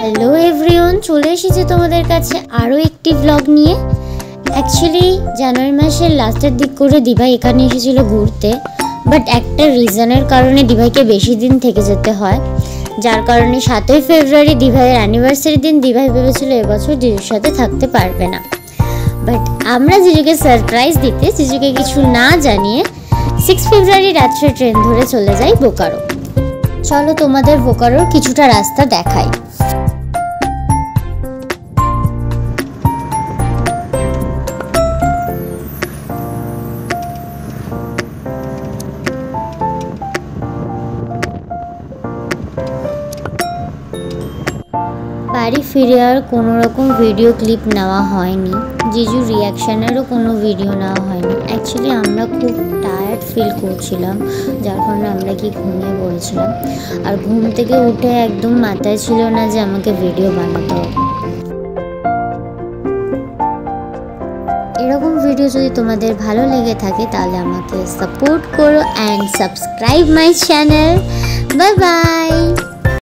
Hello everyone, চলে এসেছি তোমাদের কাছে আরও একটি ব্লগ নিয়ে। অ্যাকচুয়ালি জানুয়ারি মাসের লাস্টের দিক করে দিভাই এখানে এসেছিলো ঘুরতে, বাট একটা রিজনের কারণে দিভাইকে বেশি দিন থেকে যেতে হয়, যার কারণে 7ই ফেব্রুয়ারি দিভাইয়ের অ্যানিভার্সারি দিন দিভাই ভেবেছিল এবছর জিজুর সাথে থাকতে পারবে না। বাট আমরা জিজুকে সারপ্রাইজ দিতে জিজুকে কিছু না জানিয়ে 6 ফেব্রুয়ারি রাত্রে ট্রেন ধরে চলে যাই বোকারো। চলো তোমাদের বোকারোর কিছুটা রাস্তা দেখাই। বাড়ি ফিরে আর কোনো রকম ভিডিও ক্লিপ নেওয়া হয়নি, জিজুর রিয়াকশানেরও কোনো ভিডিও নেওয়া হয়নি। অ্যাকচুয়ালি আমরা খুব টায়ার্ড ফিল করছিলাম, যার কারণে আমরা কি ঘুমিয়ে পড়েছিলাম, আর ঘুম থেকে উঠে একদম মাথায় ছিল না যে আমাকে ভিডিও বানাতে হবে। এরকম ভিডিও যদি তোমাদের ভালো লেগে থাকে তাহলে আমাকে সাপোর্ট করো and subscribe my channel. Bye bye.